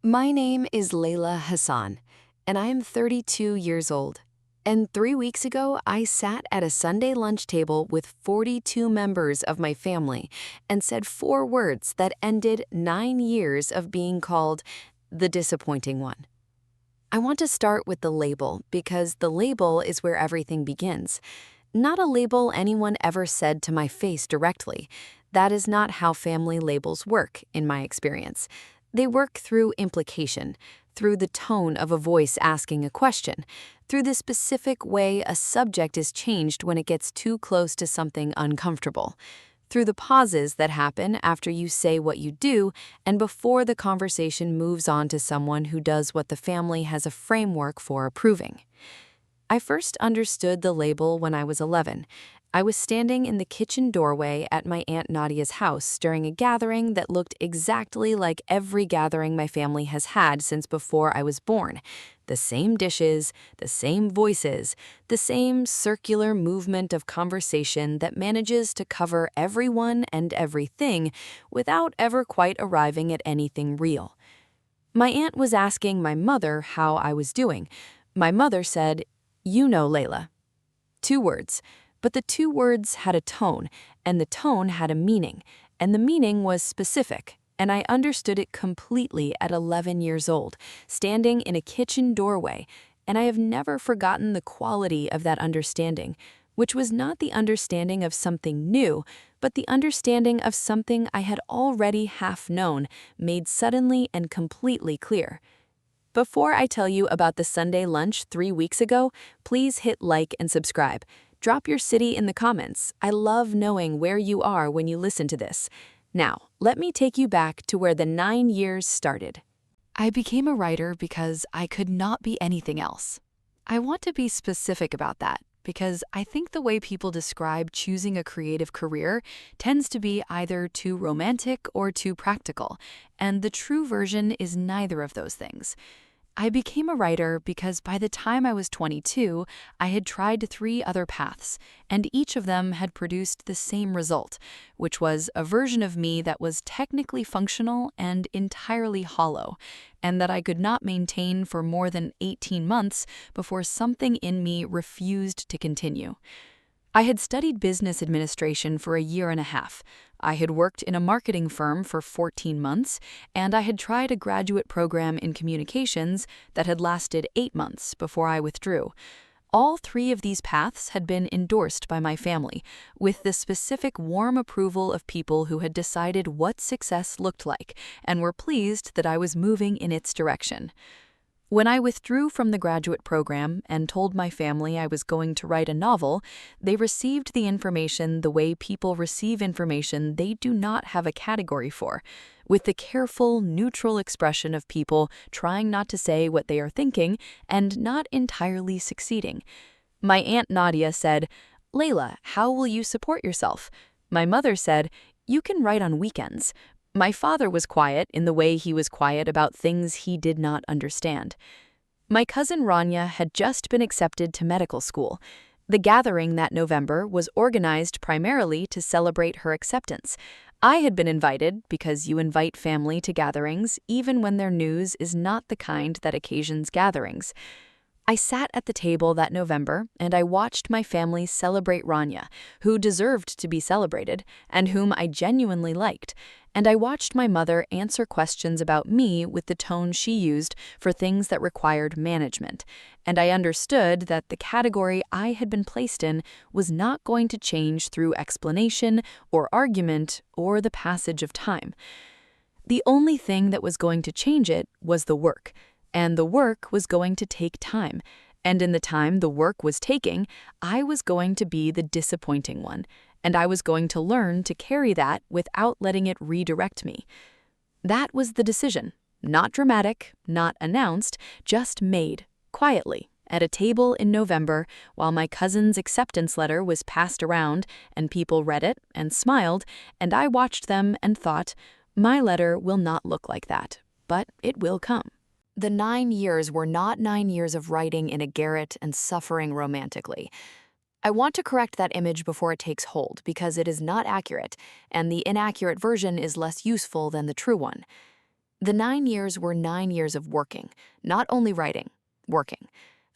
My name is Leila Hassan, and I am 32 years old. And 3 weeks ago, I sat at a Sunday lunch table with 42 members of my family and said 4 words that ended 9 years of being called the disappointing one. I want to start with the label because the label is where everything begins. Not a label anyone ever said to my face directly. That is not how family labels work, in my experience. They work through implication, through the tone of a voice asking a question, through the specific way a subject is changed when it gets too close to something uncomfortable, through the pauses that happen after you say what you do and before the conversation moves on to someone who does what the family has a framework for approving. I first understood the label when I was 11. I was standing in the kitchen doorway at my Aunt Nadia's house during a gathering that looked exactly like every gathering my family has had since before I was born. The same dishes, the same voices, the same circular movement of conversation that manages to cover everyone and everything without ever quite arriving at anything real. My aunt was asking my mother how I was doing. My mother said, "You know, Layla." 2 words. But the 2 words had a tone, and the tone had a meaning, and the meaning was specific, and I understood it completely at 11 years old, standing in a kitchen doorway, and I have never forgotten the quality of that understanding, which was not the understanding of something new, but the understanding of something I had already half known, made suddenly and completely clear. Before I tell you about the Sunday lunch 3 weeks ago, please hit like and subscribe. Drop your city in the comments. I love knowing where you are when you listen to this. Now, let me take you back to where the 9 years started. I became a writer because I could not be anything else. I want to be specific about that because I think the way people describe choosing a creative career tends to be either too romantic or too practical, and the true version is neither of those things. I became a writer because by the time I was 22, I had tried 3 other paths, and each of them had produced the same result, which was a version of me that was technically functional and entirely hollow, and that I could not maintain for more than 18 months before something in me refused to continue. I had studied business administration for a year and a half. I had worked in a marketing firm for 14 months, and I had tried a graduate program in communications that had lasted 8 months before I withdrew. All 3 of these paths had been endorsed by my family, with the specific warm approval of people who had decided what success looked like and were pleased that I was moving in its direction. When I withdrew from the graduate program and told my family I was going to write a novel, they received the information the way people receive information they do not have a category for, with the careful, neutral expression of people trying not to say what they are thinking and not entirely succeeding. My Aunt Nadia said, "Layla, how will you support yourself?" My mother said, "You can write on weekends." My father was quiet in the way he was quiet about things he did not understand. My cousin Rania had just been accepted to medical school. The gathering that November was organized primarily to celebrate her acceptance. I had been invited because you invite family to gatherings even when their news is not the kind that occasions gatherings. I sat at the table that November and I watched my family celebrate Rania, who deserved to be celebrated and whom I genuinely liked, and I watched my mother answer questions about me with the tone she used for things that required management, and I understood that the category I had been placed in was not going to change through explanation or argument or the passage of time. The only thing that was going to change it was the work. And the work was going to take time. And in the time the work was taking, I was going to be the disappointing one. And I was going to learn to carry that without letting it redirect me. That was the decision. Not dramatic, not announced, just made, quietly, at a table in November while my cousin's acceptance letter was passed around and people read it and smiled, and I watched them and thought, my letter will not look like that, but it will come. The 9 years were not 9 years of writing in a garret and suffering romantically. I want to correct that image before it takes hold because it is not accurate, and the inaccurate version is less useful than the true one. The 9 years were 9 years of working, not only writing, working.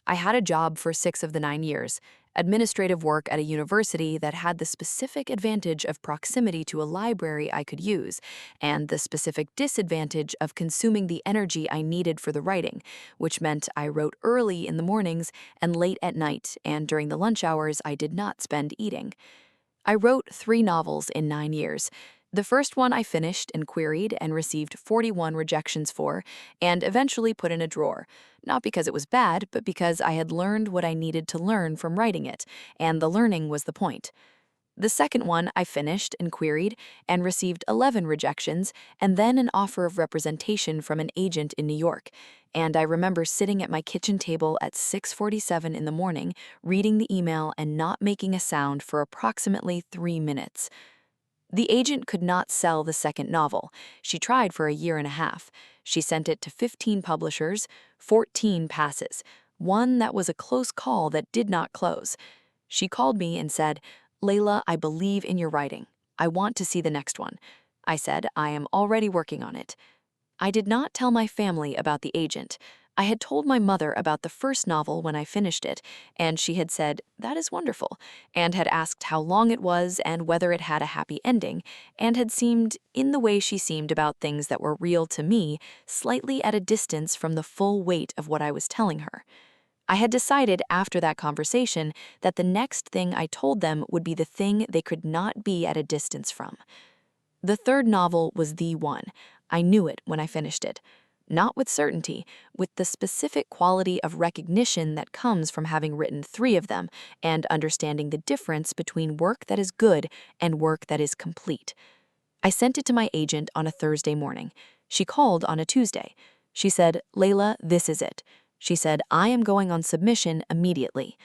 I had a job for 6 of the 9 years, administrative work at a university that had the specific advantage of proximity to a library I could use, and the specific disadvantage of consuming the energy I needed for the writing, which meant I wrote early in the mornings and late at night, and during the lunch hours I did not spend eating. I wrote 3 novels in 9 years. The first one I finished and queried and received 41 rejections for, and eventually put in a drawer, not because it was bad, but because I had learned what I needed to learn from writing it, and the learning was the point. The second one I finished and queried and received 11 rejections, and then an offer of representation from an agent in New York. And I remember sitting at my kitchen table at 6:47 in the morning, reading the email and not making a sound for approximately 3 minutes. The agent could not sell the second novel. She tried for a year and a half. She sent it to 15 publishers, 14 passes, one that was a close call that did not close. She called me and said, "Leila, I believe in your writing. I want to see the next one." I said, "I am already working on it." I did not tell my family about the agent. I had told my mother about the first novel when I finished it, and she had said, "That is wonderful," and had asked how long it was and whether it had a happy ending, and had seemed, in the way she seemed about things that were real to me, slightly at a distance from the full weight of what I was telling her. I had decided after that conversation that the next thing I told them would be the thing they could not be at a distance from. The third novel was the one. I knew it when I finished it. Not with certainty, with the specific quality of recognition that comes from having written 3 of them and understanding the difference between work that is good and work that is complete. I sent it to my agent on a Thursday morning. She called on a Tuesday. She said, "Leila, this is it." She said, "I am going on submission immediately."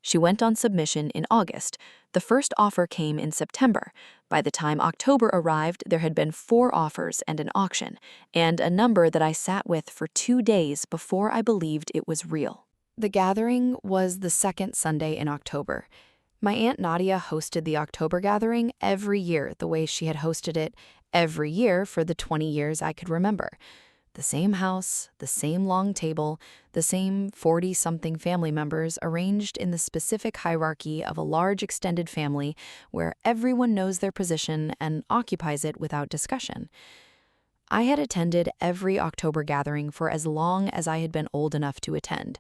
She went on submission in August. The first offer came in September. By the time October arrived, there had been 4 offers and an auction, and a number that I sat with for 2 days before I believed it was real. The gathering was the second Sunday in October. My Aunt Nadia hosted the October gathering every year the way she had hosted it every year for the 20 years I could remember. The same house, the same long table, the same 40-something family members arranged in the specific hierarchy of a large extended family where everyone knows their position and occupies it without discussion. I had attended every October gathering for as long as I had been old enough to attend.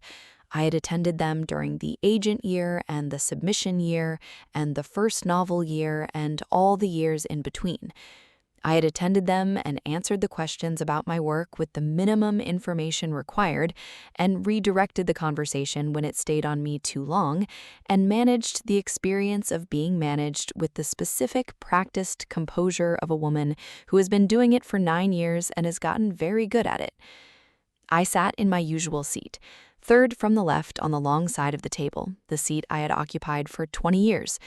I had attended them during the agent year and the submission year and the first novel year and all the years in between. I had attended them and answered the questions about my work with the minimum information required, and redirected the conversation when it stayed on me too long, and managed the experience of being managed with the specific practiced composure of a woman who has been doing it for 9 years and has gotten very good at it. I sat in my usual seat, third from the left on the long side of the table, the seat I had occupied for 20 years.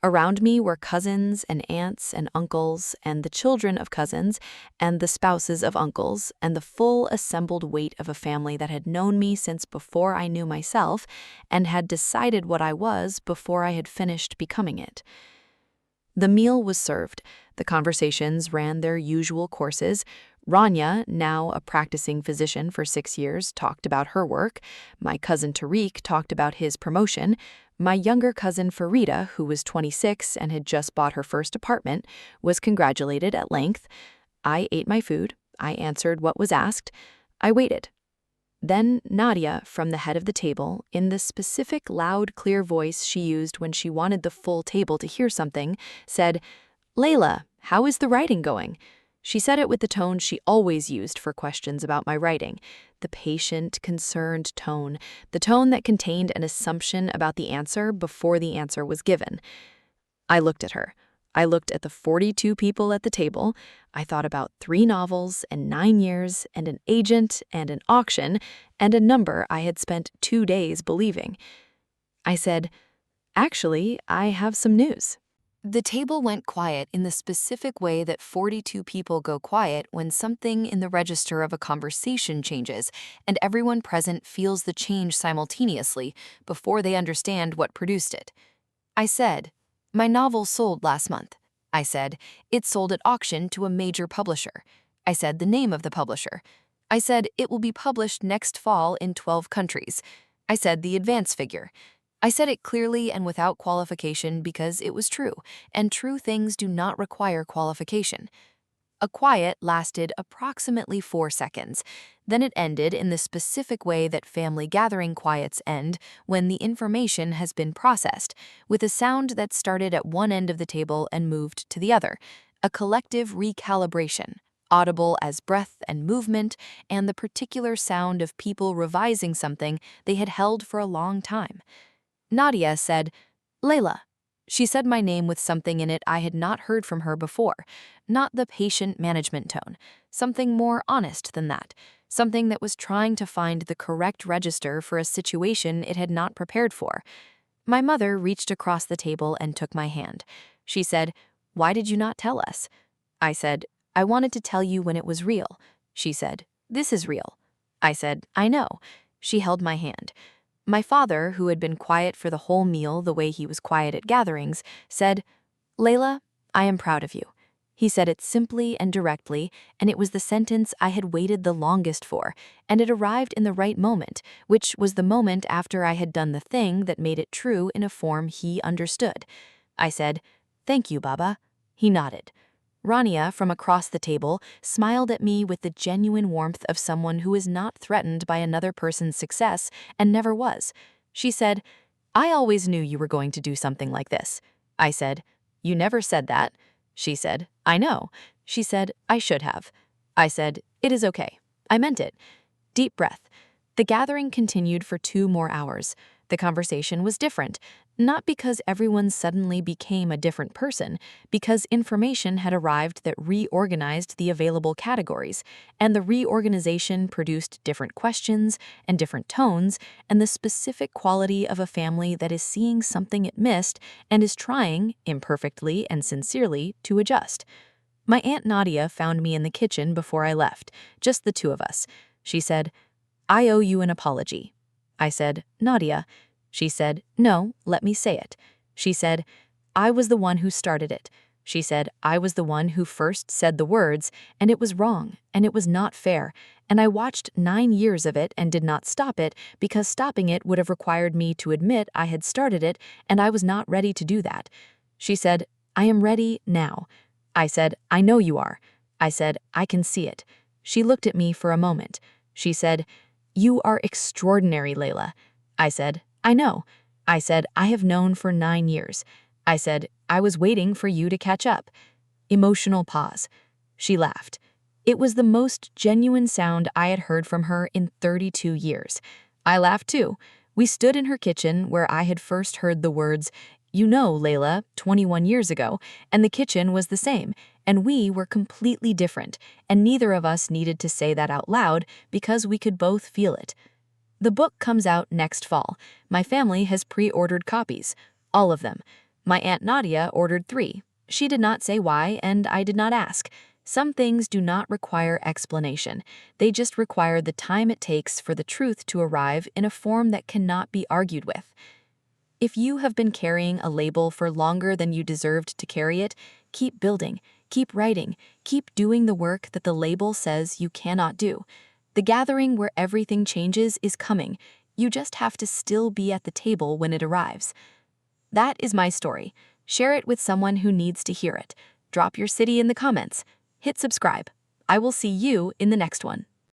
Around me were cousins and aunts and uncles and the children of cousins and the spouses of uncles and the full assembled weight of a family that had known me since before I knew myself and had decided what I was before I had finished becoming it. The meal was served. The conversations ran their usual courses. Rania, now a practicing physician for 6 years, talked about her work. My cousin Tariq talked about his promotion. My younger cousin Farida, who was 26 and had just bought her first apartment, was congratulated at length. I ate my food. I answered what was asked. I waited. Then Nadia, from the head of the table, in the specific loud, clear voice she used when she wanted the full table to hear something, said, "Leila, how is the writing going?" She said it with the tone she always used for questions about my writing, the patient, concerned tone, the tone that contained an assumption about the answer before the answer was given. I looked at her. I looked at the 42 people at the table. I thought about 3 novels and 9 years and an agent and an auction and a number I had spent 2 days believing. I said, "Actually, I have some news." The table went quiet in the specific way that 42 people go quiet when something in the register of a conversation changes and everyone present feels the change simultaneously before they understand what produced it. I said, "My novel sold last month." I said, "It sold at auction to a major publisher." I said the name of the publisher. I said it will be published next fall in 12 countries. I said the advance figure. I said it clearly and without qualification because it was true, and true things do not require qualification. A quiet lasted approximately 4 seconds. Then it ended in the specific way that family gathering quiets end when the information has been processed, with a sound that started at one end of the table and moved to the other, a collective recalibration, audible as breath and movement and the particular sound of people revising something they had held for a long time. Nadia said, "Leila." She said my name with something in it I had not heard from her before, not the patient management tone, something more honest than that, something that was trying to find the correct register for a situation it had not prepared for. My mother reached across the table and took my hand. She said, "Why did you not tell us?" I said, "I wanted to tell you when it was real." She said, "This is real." I said, "I know." She held my hand. My father, who had been quiet for the whole meal the way he was quiet at gatherings, said, "Leila, I am proud of you." He said it simply and directly, and it was the sentence I had waited the longest for, and it arrived in the right moment, which was the moment after I had done the thing that made it true in a form he understood. I said, "Thank you, Baba." He nodded. Rania, from across the table, smiled at me with the genuine warmth of someone who is not threatened by another person's success and never was. She said, "I always knew you were going to do something like this." I said, "You never said that." She said, "I know." She said, "I should have." I said, "It is okay. I meant it." Deep breath. The gathering continued for 2 more hours. The conversation was different, not because everyone suddenly became a different person, because information had arrived that reorganized the available categories, and the reorganization produced different questions and different tones and the specific quality of a family that is seeing something it missed and is trying, imperfectly and sincerely, to adjust. My Aunt Nadia found me in the kitchen before I left, just the two of us. She said, "I owe you an apology." I said, "Nadia." She said, "No, let me say it." She said, "I was the one who started it." She said, "I was the one who first said the words, and it was wrong, and it was not fair, and I watched 9 years of it and did not stop it because stopping it would have required me to admit I had started it, and I was not ready to do that." She said, "I am ready now." I said, "I know you are." I said, "I can see it." She looked at me for a moment. She said, "You are extraordinary, Leila." I said, "I know." I said, "I have known for 9 years." I said, "I was waiting for you to catch up." Emotional pause. She laughed. It was the most genuine sound I had heard from her in 32 years. I laughed too. We stood in her kitchen where I had first heard the words, "You know, Leila," 21 years ago, and the kitchen was the same, and we were completely different, and neither of us needed to say that out loud because we could both feel it. The book comes out next fall. My family has pre-ordered copies. All of them. My Aunt Nadia ordered 3. She did not say why, and I did not ask. Some things do not require explanation. They just require the time it takes for the truth to arrive in a form that cannot be argued with. If you have been carrying a label for longer than you deserved to carry it, keep building, keep writing, keep doing the work that the label says you cannot do. The gathering where everything changes is coming. You just have to still be at the table when it arrives. That is my story. Share it with someone who needs to hear it. Drop your city in the comments. Hit subscribe. I will see you in the next one.